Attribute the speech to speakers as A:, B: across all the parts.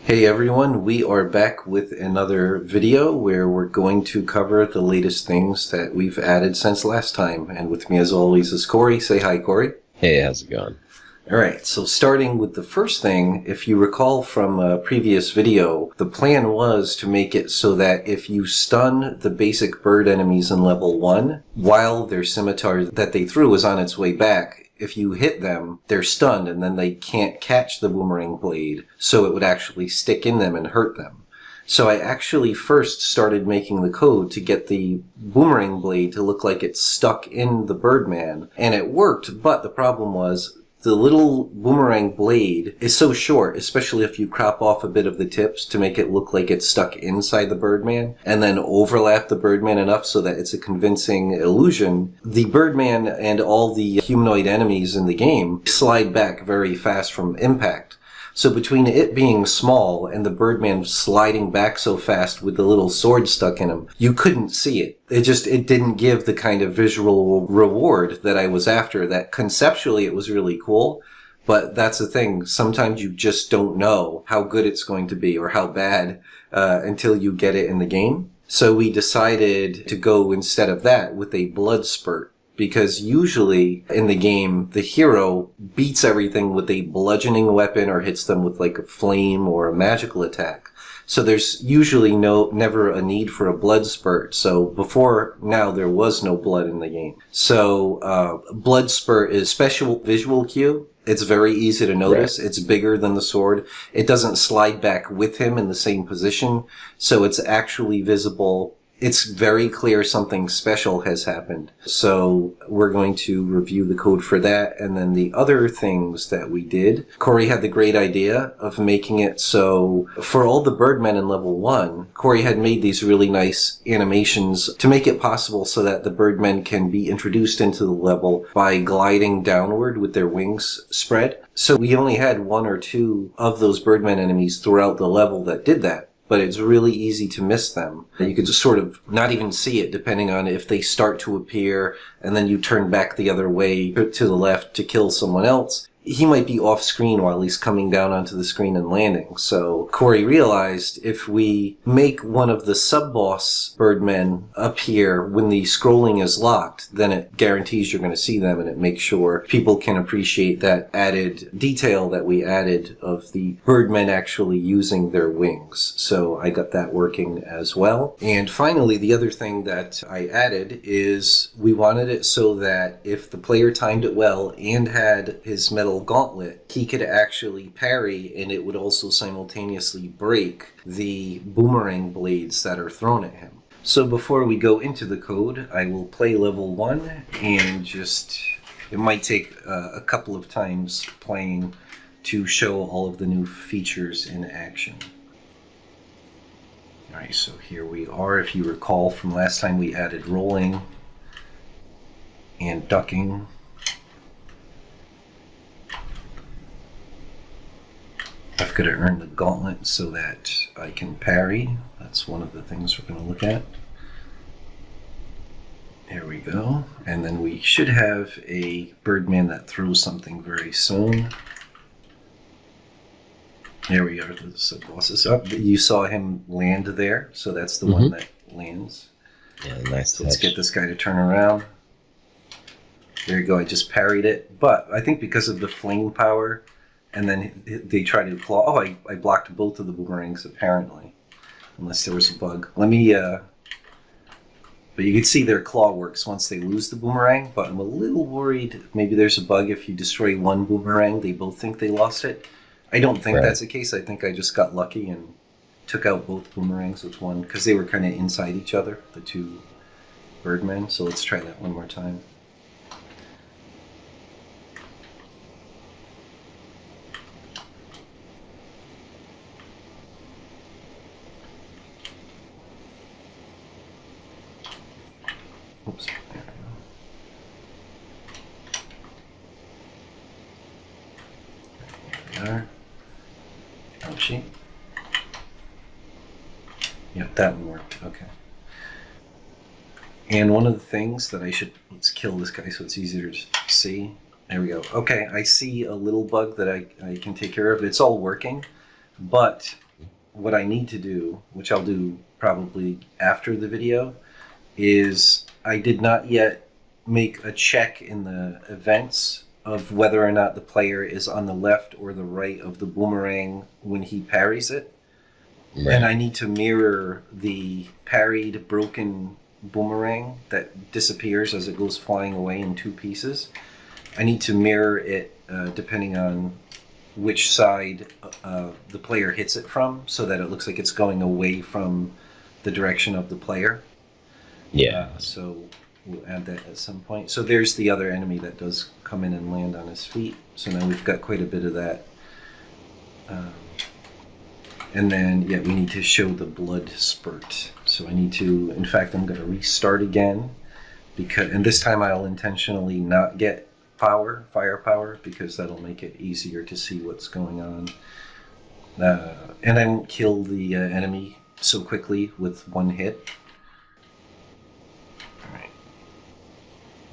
A: Hey everyone, we are back with another video where we're going to cover the latest things that we've added since last time. And with me as always is Corey. Say hi, Corey.
B: Hey, how's it going?
A: Alright, so starting with the first thing, if you recall from a previous video, the plan was to make it so that if you stun the basic bird enemies in level 1, while their scimitar that they threw is on its way back, if you hit them, they're stunned and then they can't catch the boomerang blade, so it would actually stick in them and hurt them. So I actually first started making the code to get the boomerang blade to look like it's stuck in the Birdman, and it worked, but the problem was the little boomerang blade is so short, especially if you crop off a bit of the tips to make it look like it's stuck inside the Birdman, and then overlap the Birdman enough so that it's a convincing illusion. The Birdman and all the humanoid enemies in the game slide back very fast from impact. So between it being small and the Birdman sliding back so fast with the little sword stuck in him, you couldn't see it. It didn't give the kind of visual reward that I was after. That conceptually it was really cool, but that's the thing. Sometimes you just don't know how good it's going to be or how bad until you get it in the game. So we decided to go instead of that with a blood spurt. Because usually in the game, the hero beats everything with a bludgeoning weapon or hits them with like a flame or a magical attack. So there's usually never a need for a blood spurt. So before now, there was no blood in the game. So blood spurt is special visual cue. It's very easy to notice. Right. It's bigger than the sword. It doesn't slide back with him in the same position. So it's actually visible. It's very clear something special has happened. So we're going to review the code for that. And then the other things that we did, Corey had the great idea of making it so for all the Birdmen in level 1, Corey had made these really nice animations to make it possible so that the Birdmen can be introduced into the level by gliding downward with their wings spread. So we only had 1 or 2 of those Birdmen enemies throughout the level that did that. But it's really easy to miss them. You could just sort of not even see it depending on if they start to appear and then you turn back the other way to the left to kill someone else. He might be off screen while he's coming down onto the screen and landing. So Corey realized if we make one of the sub-boss Birdmen appear when the scrolling is locked, then it guarantees you're going to see them and it makes sure people can appreciate that added detail that we added of the Birdmen actually using their wings. So I got that working as well. And finally, the other thing that I added is we wanted it so that if the player timed it well and had his metal gauntlet, he could actually parry and it would also simultaneously break the boomerang blades that are thrown at him. So before we go into the code, I will play level 1 and it might take a couple of times playing to show all of the new features in action. Alright, so here we are. If you recall from last time, we added rolling and ducking. I've got to earn the gauntlet so that I can parry. That's one of the things we're going to look at. There we go. And then we should have a Birdman that throws something very soon. There we are, the sub-bosses up. You saw him land there, so that's the one that lands.
B: Yeah, nice.
A: So let's get this guy to turn around. There you go, I just parried it. But I think because of the flame power, and then they try to claw. Oh, I blocked both of the boomerangs, apparently. Unless there was a bug. Let me, but you can see their claw works once they lose the boomerang, but I'm a little worried maybe there's a bug if you destroy one boomerang, they both think they lost it. I don't think that's the case. I think I just got lucky and took out both boomerangs with one, because they were kind of inside each other, the two Birdmen. So let's try that one more time. Oops, there we go. There we are. Ouchie. Yep, that one worked. Okay. And one of the things that let's kill this guy so it's easier to see. There we go. Okay, I see a little bug that I can take care of. It's all working, but what I need to do, which I'll do probably after the video, is I did not yet make a check in the events of whether or not the player is on the left or the right of the boomerang when he parries it.
B: Right.
A: And I need to mirror the parried, broken boomerang that disappears as it goes flying away in 2 pieces. I need to mirror it depending on which side the player hits it from, so that it looks like it's going away from the direction of the player.
B: Yeah.
A: So we'll add that at some point. So there's the other enemy that does come in and land on his feet. So now we've got quite a bit of that. And then, yeah, we need to show the blood spurt. So I need to, in fact, I'm going to restart again. And this time I'll intentionally not get firepower, because that'll make it easier to see what's going on. And I won't kill the enemy so quickly with 1 hit. Alright.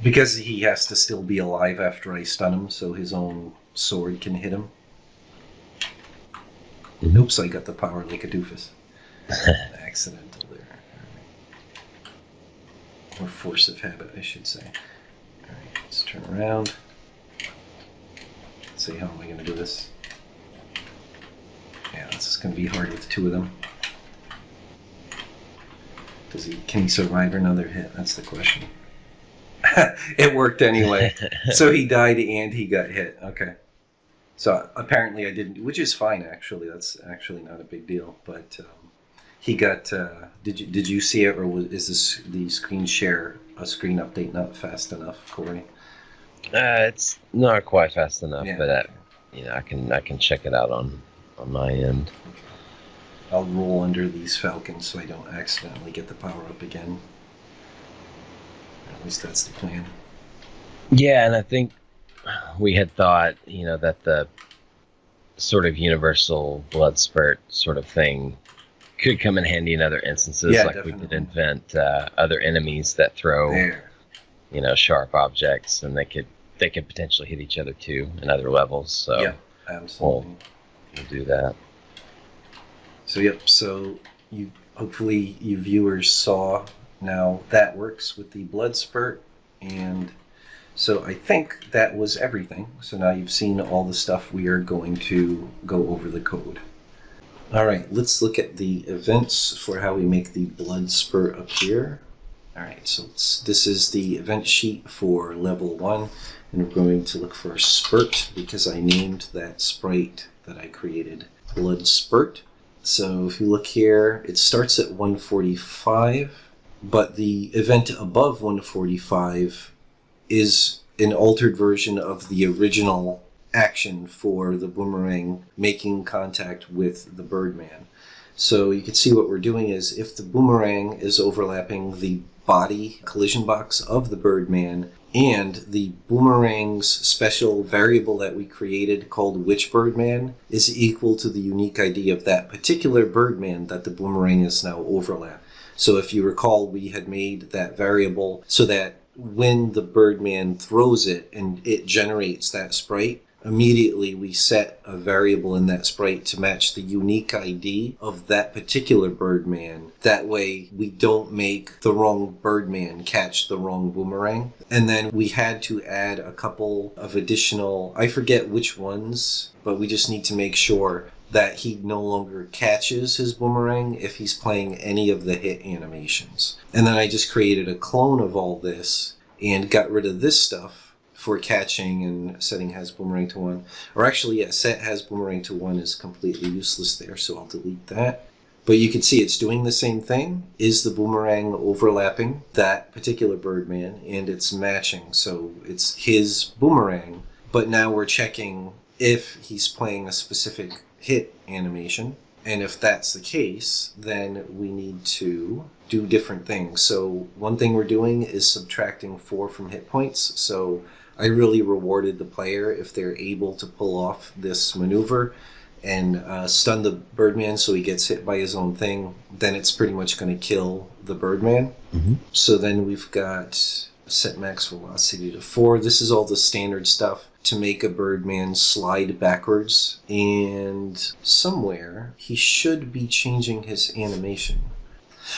A: Because he has to still be alive after I stun him, so his own sword can hit him. Oops, I got the power like a doofus. Accidental there. Right. Or force of habit, I should say. Alright, let's turn around. Let's see, how am I going to do this? Yeah, this is going to be hard with 2 of them. Can he survive another hit? That's the question. It worked anyway. So he died and he got hit. Okay. So apparently I didn't, which is fine actually. That's actually not a big deal. But he got. Did you see it, or is the screen share a screen update not fast enough, Corey?
B: It's not quite fast enough,
A: Yeah.
B: but I can check it out on my end.
A: I'll roll under these falcons so I don't accidentally get the power up again. At least that's the plan.
B: Yeah, and I think we had thought, that the sort of universal blood spurt sort of thing could come in handy in other instances.
A: Yeah,
B: like
A: definitely.
B: we could invent other enemies that throw, sharp objects, and they could potentially hit each other too in other levels. So
A: yeah, absolutely.
B: We'll do that.
A: So yep. So hopefully you viewers saw now that works with the blood spurt, and so I think that was everything. So now you've seen all the stuff. We are going to go over the code. All right, let's look at the events for how we make the blood spurt appear. All right, so this is the event sheet for level 1, and we're going to look for a spurt because I named that sprite that I created blood spurt. So if you look here, it starts at 145, but the event above 145 is an altered version of the original action for the boomerang making contact with the Birdman. So you can see what we're doing is if the boomerang is overlapping the body collision box of the Birdman and the boomerang's special variable that we created called which Birdman is equal to the unique ID of that particular Birdman that the boomerang is now overlapped. So if you recall, we had made that variable so that when the Birdman throws it and it generates that sprite, immediately we set a variable in that sprite to match the unique ID of that particular Birdman. That way we don't make the wrong Birdman catch the wrong boomerang. And then we had to add a couple of additional, I forget which ones, but we just need to make sure that he no longer catches his boomerang if he's playing any of the hit animations. And then I just created a clone of all this and got rid of this stuff for catching and setting has boomerang to 1. Or actually, yeah, set has boomerang to 1 is completely useless there, so I'll delete that. But you can see it's doing the same thing. Is the boomerang overlapping that particular Birdman, and it's matching. So it's his boomerang, but now we're checking if he's playing a specific hit animation. And if that's the case, then we need to do different things. So one thing we're doing is subtracting 4 from hit points. So I really rewarded the player if they're able to pull off this maneuver and stun the Birdman so he gets hit by his own thing, then it's pretty much going to kill the Birdman. So then we've got set max velocity to 4. This is all the standard stuff. to make a Birdman slide backwards, and somewhere he should be changing his animation.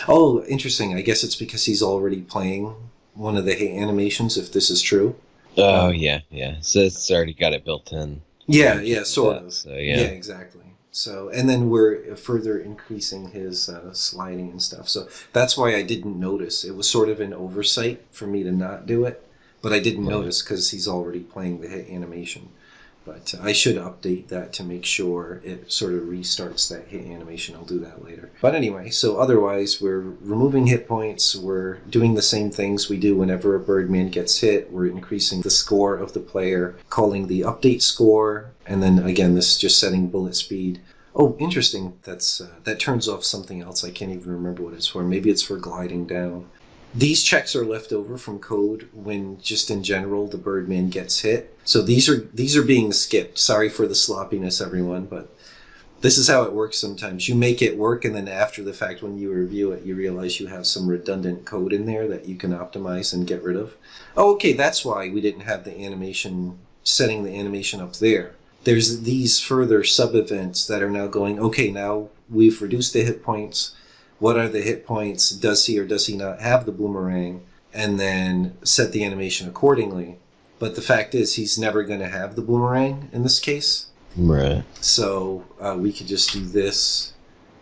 A: Oh, interesting. I guess it's because he's already playing one of the animations, if this is true.
B: Oh, yeah. So it's already got it built in.
A: Yeah, sort of.
B: So,
A: yeah, exactly. So, and then we're further increasing his sliding and stuff. So that's why I didn't notice. It was sort of an oversight for me to not do it, but I didn't notice because he's already playing the hit animation. But I should update that to make sure it sort of restarts that hit animation. I'll do that later. But anyway, so otherwise we're removing hit points. We're doing the same things we do whenever a Birdman gets hit. We're increasing the score of the player, calling the update score. And then again, this is just setting bullet speed. Oh, interesting. That turns off something else. I can't even remember what it's for. Maybe it's for gliding down. These checks are left over from code when, just in general, the Birdman gets hit. So these are being skipped. Sorry for the sloppiness, everyone, but this is how it works sometimes. You make it work, and then after the fact, when you review it, you realize you have some redundant code in there that you can optimize and get rid of. Oh, okay, that's why we didn't have the animation, setting the animation up there. There's these further sub-events that are now going, okay, now we've reduced the hit points. What are the hit points? Does he or does he not have the boomerang? And then set the animation accordingly. But the fact is, he's never going to have the boomerang in this case.
B: Right.
A: So we could just do this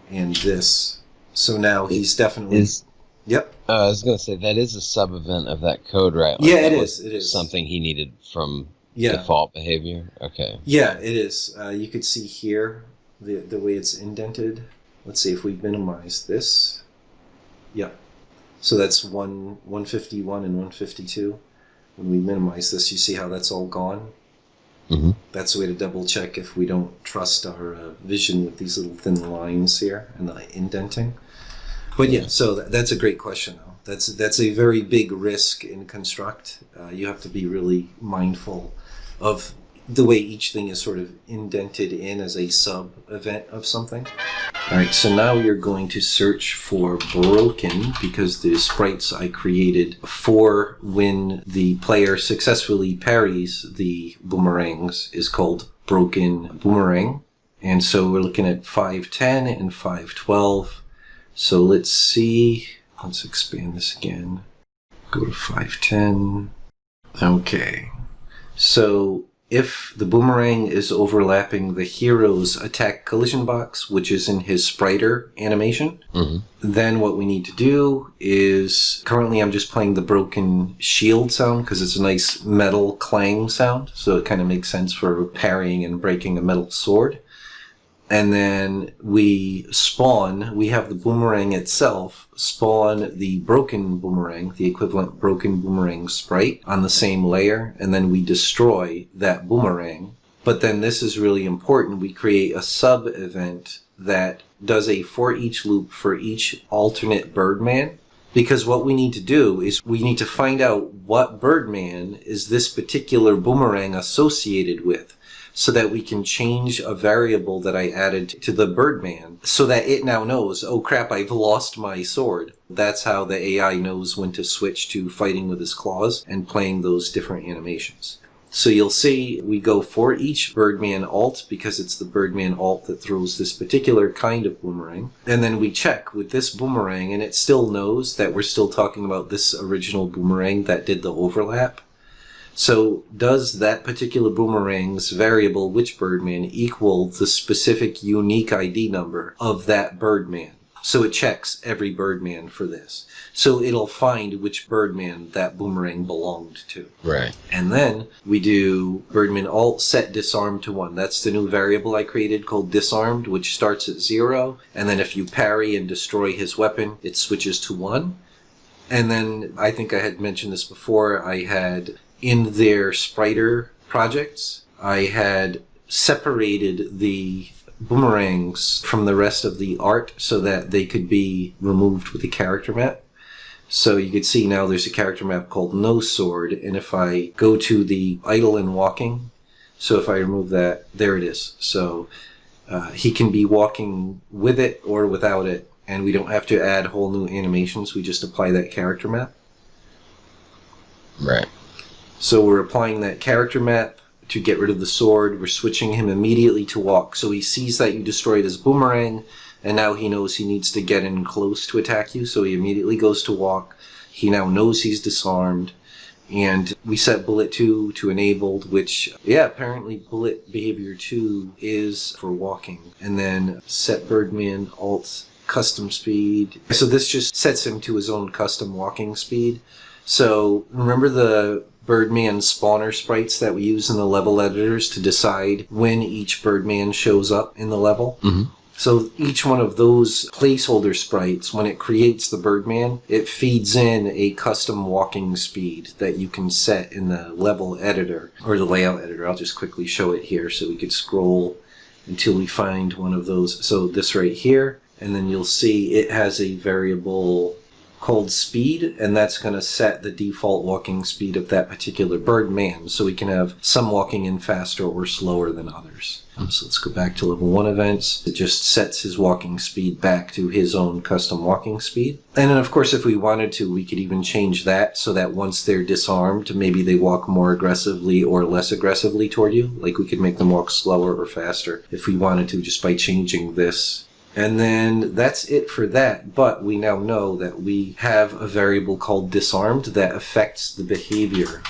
A: and this. So now he's definitely... Yep.
B: I was going to say, that is a sub-event of that code, right?
A: Yeah, it is. It is.
B: Something he needed from default behavior? Okay.
A: Yeah, it is. You could see here the way it's indented. Let's see if we minimize this. Yep. So that's 151 and 152. When we minimize this, you see how that's all gone?
B: Mm-hmm. That's
A: the way to double check if we don't trust our vision with these little thin lines here and the indenting. But yeah, so that's a great question, though. That's a very big risk in Construct. You have to be really mindful of the way each thing is sort of indented in as a sub-event of something. All right, so now you're going to search for broken, because the sprites I created for when the player successfully parries the boomerangs is called broken boomerang. And so we're looking at 510 and 512. So let's see. Let's expand this again. Go to 510. Okay. So if the boomerang is overlapping the hero's attack collision box, which is in his spriter animation, then what we need to do is, currently I'm just playing the broken shield sound because it's a nice metal clang sound, so it kind of makes sense for parrying and breaking a metal sword. And then we have the boomerang itself spawn the broken boomerang, the equivalent broken boomerang sprite on the same layer, and then we destroy that boomerang. But then this is really important. We create a sub-event that does a for each loop for each alternate Birdman. Because what we need to do is we need to find out what Birdman is this particular boomerang associated with, so that we can change a variable that I added to the Birdman so that it now knows, oh crap, I've lost my sword. That's how the AI knows when to switch to fighting with his claws and playing those different animations. So you'll see we go for each Birdman alt because it's the Birdman alt that throws this particular kind of boomerang. And then we check with this boomerang and it still knows that we're still talking about this original boomerang that did the overlap. So does that particular boomerang's variable, which Birdman, equal the specific unique ID number of that Birdman? So it checks every Birdman for this. So it'll find which Birdman that boomerang belonged to.
B: Right.
A: And then we do Birdman alt set disarm to 1. That's the new variable I created called disarmed, which starts at 0. And then if you parry and destroy his weapon, it switches to 1. And then I think I had mentioned this before, I had in their spriter projects, I had separated the boomerangs from the rest of the art so that they could be removed with the character map. So you can see now there's a character map called No Sword, and if I go to the idle and walking, so if I remove that, there it is. So he can be walking with it or without it, and we don't have to add whole new animations, we just apply that character map.
B: Right.
A: So we're applying that character map to get rid of the sword. We're switching him immediately to walk. So he sees that you destroyed his boomerang, and now he knows he needs to get in close to attack you, so he immediately goes to walk. He now knows he's disarmed. And we set bullet 2 to enabled, which, yeah, apparently bullet behavior 2 is for walking. And then set Birdman alt custom speed. So this just sets him to his own custom walking speed. So remember the Birdman spawner sprites that we use in the level editors to decide when each Birdman shows up in the level? Mm-hmm. So each one of those placeholder sprites, when it creates the Birdman, it feeds in a custom walking speed that you can set in the level editor, or the layout editor. I'll just quickly show it here so we could scroll until we find one of those. So this right here, and then you'll see it has a variable called speed, and that's going to set the default walking speed of that particular Birdman, so we can have some walking in faster or slower than others. So let's go back to level 1 events. It just sets his walking speed back to his own custom walking speed. And then of course if we wanted to, we could even change that so that once they're disarmed, maybe they walk more aggressively or less aggressively toward you. Like we could make them walk slower or faster if we wanted to, just by changing this. And then that's it for that, but we now know that we have a variable called disarmed that affects the behavior.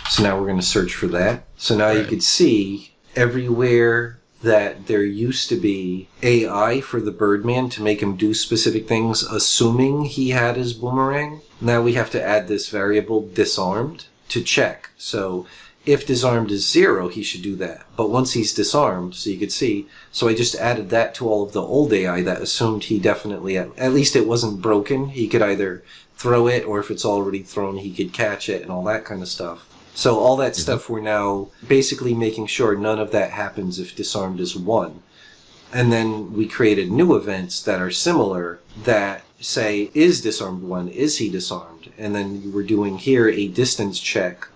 A: So now we're going to search for that. So now you can see everywhere that there used to be AI for the Birdman to make him do specific things, assuming he had his boomerang. Now we have to add this variable disarmed to check. So if disarmed is 0, he should do that. But once he's disarmed, so you could see, so I just added that to all of the old AI that assumed he definitely, at least it wasn't broken. He could either throw it, or if it's already thrown, he could catch it and all that kind of stuff. So all that stuff we're now basically making sure none of that happens if disarmed is 1. And then we created new events that are similar that say, is disarmed 1? Is he disarmed? And then we're doing here a distance check.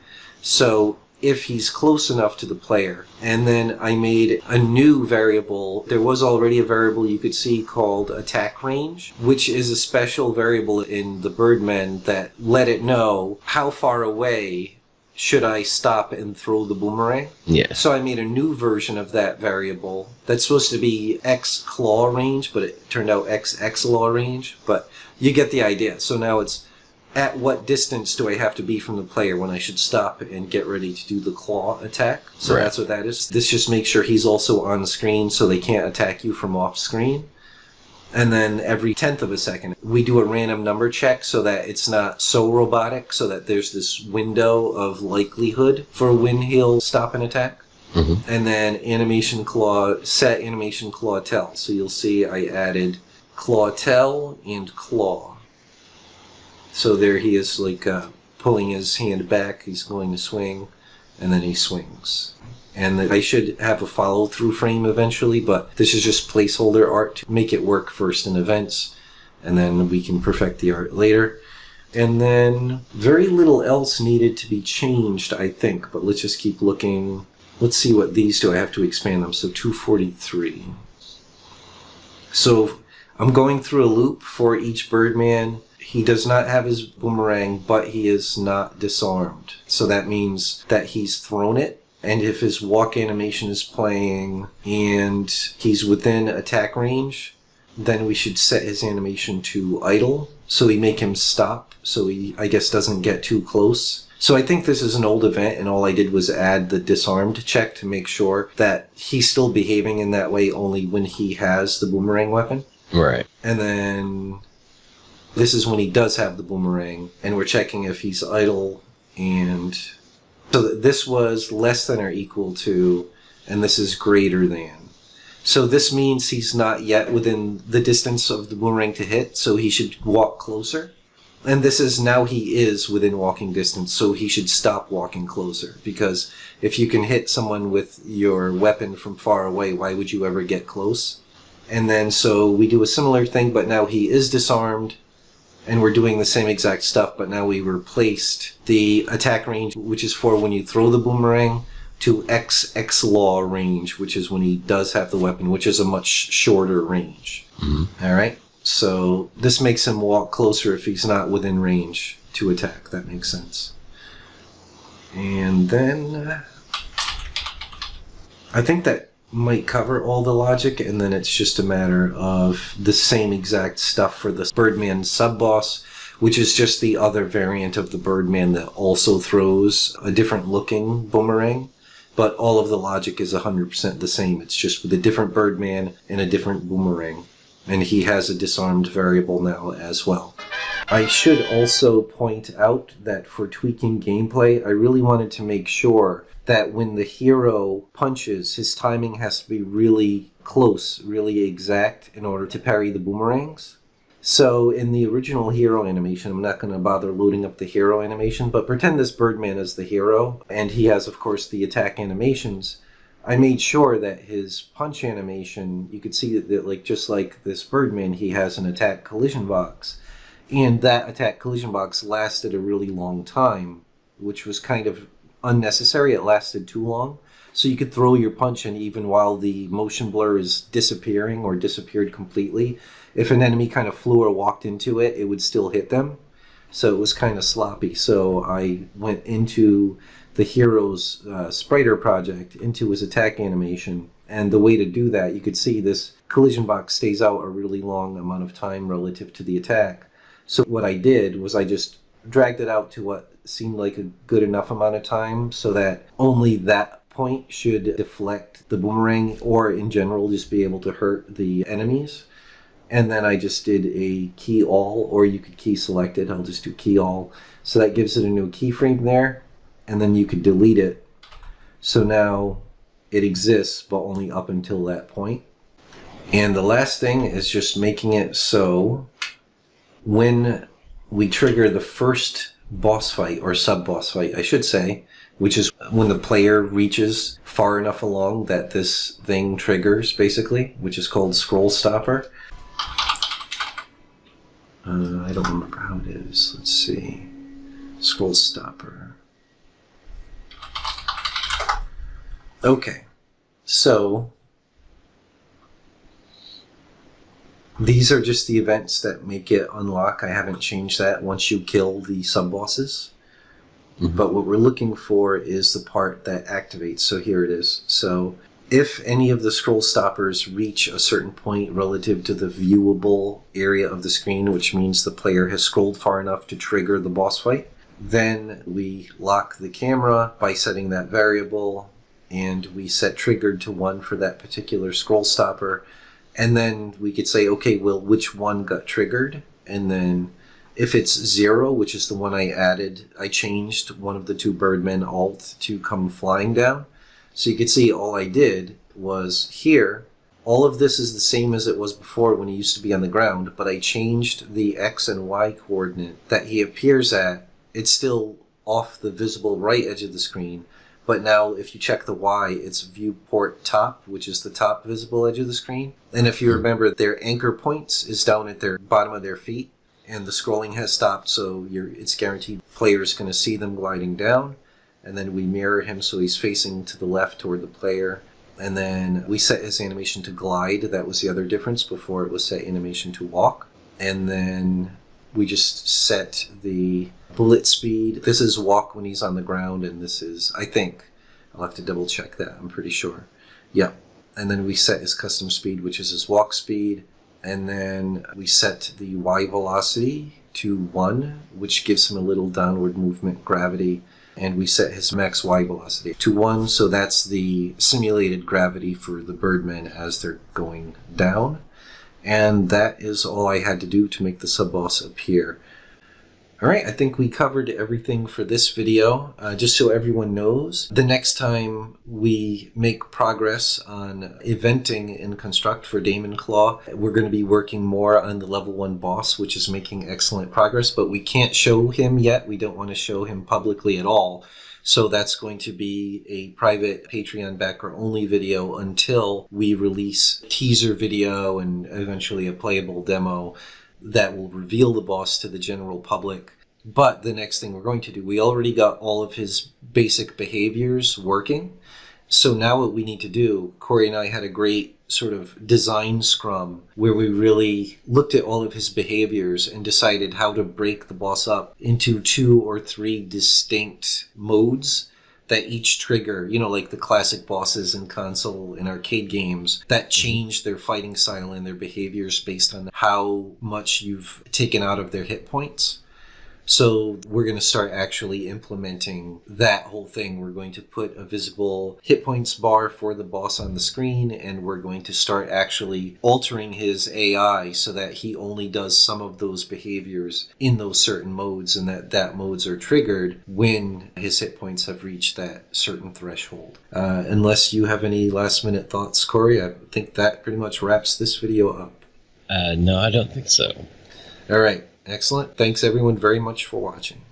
A: So if he's close enough to the player. And then I made a new variable. There was already a variable you could see called attack range, which is a special variable in the Birdman that let it know how far away should I stop and throw the boomerang. Yeah. So I made a new version of that variable that's supposed to be X claw range, but it turned out X law range. But you get the idea. So now it's at what distance do I have to be from the player when I should stop and get ready to do the claw attack. So that's what that is. This just makes sure he's also on screen so they can't attack you from off screen. And then every 1/10 of a second, we do a random number check so that it's not so robotic, so that there's this window of likelihood for when he'll stop an attack. Mm-hmm. And then animation claw, set animation claw tell. So you'll see I added claw tell and claw. So there he is, like pulling his hand back. He's going to swing, and then he swings. And I should have a follow-through frame eventually, but this is just placeholder art to make it work first in events, and then we can perfect the art later. And then very little else needed to be changed, I think, but let's just keep looking. Let's see what these do. I have to expand them. So 243. So I'm going through a loop for each Birdman. He does not have his boomerang, but he is not disarmed. So that means that he's thrown it. And if his walk animation is playing and he's within attack range, then we should set his animation to idle. So we make him stop, so he, I guess, doesn't get too close. So I think this is an old event, and all I did was add the disarmed check to make sure that he's still behaving in that way only when he has the boomerang weapon. Right. And then this is when he does have the boomerang, and we're checking if he's idle, and so this was less than or equal to, and this is greater than. So this means he's not yet within the distance of the boomerang to hit, so he should walk closer. And this is now he is within walking distance, so he should stop walking closer. Because if you can hit someone with your weapon from far away, why would you ever get close? And then so we do a similar thing, but now he is disarmed. And we're doing the same exact stuff, but now we replaced the attack range, which is for when you throw the boomerang, to X law range, which is when he does have the weapon, which is a much shorter range. Mm-hmm. All right? So this makes him walk closer if he's not within range to attack. That makes sense. And then I think that might cover all the logic, and then it's just a matter of the same exact stuff for the Birdman sub-boss, which is just the other variant of the Birdman that also throws a different looking boomerang. But all of the logic is 100% the same. It's just with a different Birdman and a different boomerang. And he has a disarmed variable now as well. I should also point out that for tweaking gameplay, I really wanted to make sure that when the hero punches, his timing has to be really close, really exact in order to parry the boomerangs. So in the original hero animation, I'm not going to bother loading up the hero animation, but pretend this Birdman is the hero, and he has, of course, the attack animations. I made sure that his punch animation, you could see that like just like this Birdman, he has an attack collision box. And that attack collision box lasted a really long time, which was kind of unnecessary. It lasted too long. So you could throw your punch in even while the motion blur is disappearing or disappeared completely. If an enemy kind of flew or walked into it, it would still hit them. So it was kind of sloppy. So I went into the hero's spriter project, into his attack animation. And the way to do that, you could see this collision box stays out a really long amount of time relative to the attack. So what I did was I just dragged it out to what seemed like a good enough amount of time so that only that point should deflect the boomerang, or in general just be able to hurt the enemies. And then I just did a key all, or you could key select it. I'll just do key all. So that gives it a new keyframe there, and then you could delete it. So now it exists, but only up until that point. And the last thing is just making it so when we trigger the first boss fight, or sub-boss fight, I should say, which is when the player reaches far enough along that this thing triggers, basically, which is called scroll stopper. I don't remember how it is. Let's see. Scroll stopper. Okay. So these are just the events that make it unlock. I haven't changed that once you kill the sub-bosses. Mm-hmm. But what we're looking for is the part that activates. So here it is. So if any of the scroll stoppers reach a certain point relative to the viewable area of the screen, which means the player has scrolled far enough to trigger the boss fight, then we lock the camera by setting that variable, and we set triggered to 1 for that particular scroll stopper. And then we could say, okay, well, which one got triggered? And then if it's 0, which is the one I added, I changed one of the 2 Birdmen alt to come flying down. So you can see all I did was here, all of this is the same as it was before when he used to be on the ground, but I changed the X and Y coordinate that he appears at. It's still off the visible right edge of the screen, but now if you check the Y, it's viewport top, which is the top visible edge of the screen. And if you remember, their anchor points is down at their bottom of their feet, and the scrolling has stopped, so it's guaranteed player's going to see them gliding down. And then we mirror him so he's facing to the left toward the player. And then we set his animation to glide. That was the other difference. Before it was set animation to walk. And then we just set the bullet speed. This is walk when he's on the ground, and this is, I think, I'll have to double check that, I'm pretty sure. Yeah. And then we set his custom speed, which is his walk speed. And then we set the Y velocity to 1, which gives him a little downward movement gravity. And we set his max Y velocity to 1, so that's the simulated gravity for the Birdmen as they're going down. And that is all I had to do to make the sub-boss appear. Alright, I think we covered everything for this video. Just so everyone knows, the next time we make progress on eventing in Construct for Damon Claw, we're going to be working more on the level 1 boss, which is making excellent progress, but we can't show him yet. We don't want to show him publicly at all. So that's going to be a private Patreon backer only video until we release a teaser video and eventually a playable demo that will reveal the boss to the general public. But the next thing we're going to do, we already got all of his basic behaviors working. So now what we need to do, Corey and I had a great sort of design scrum where we really looked at all of his behaviors and decided how to break the boss up into 2 or 3 distinct modes that each trigger, like the classic bosses in console and arcade games, that change their fighting style and their behaviors based on how much you've taken out of their hit points. So we're going to start actually implementing that whole thing. We're going to put a visible hit points bar for the boss on the screen, and we're going to start actually altering his AI so that he only does some of those behaviors in those certain modes, and that modes are triggered when his hit points have reached that certain threshold. Unless you have any last minute thoughts, Corey, I think that pretty much wraps this video up.
B: No, I don't think so.
A: All right. Excellent. Thanks everyone very much for watching.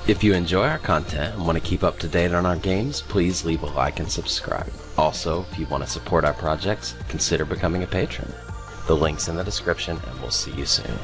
B: If you enjoy our content and want to keep up to date on our games, please leave a like and subscribe. Also, if you want to support our projects, consider becoming a patron. The link's in the description, and we'll see you soon.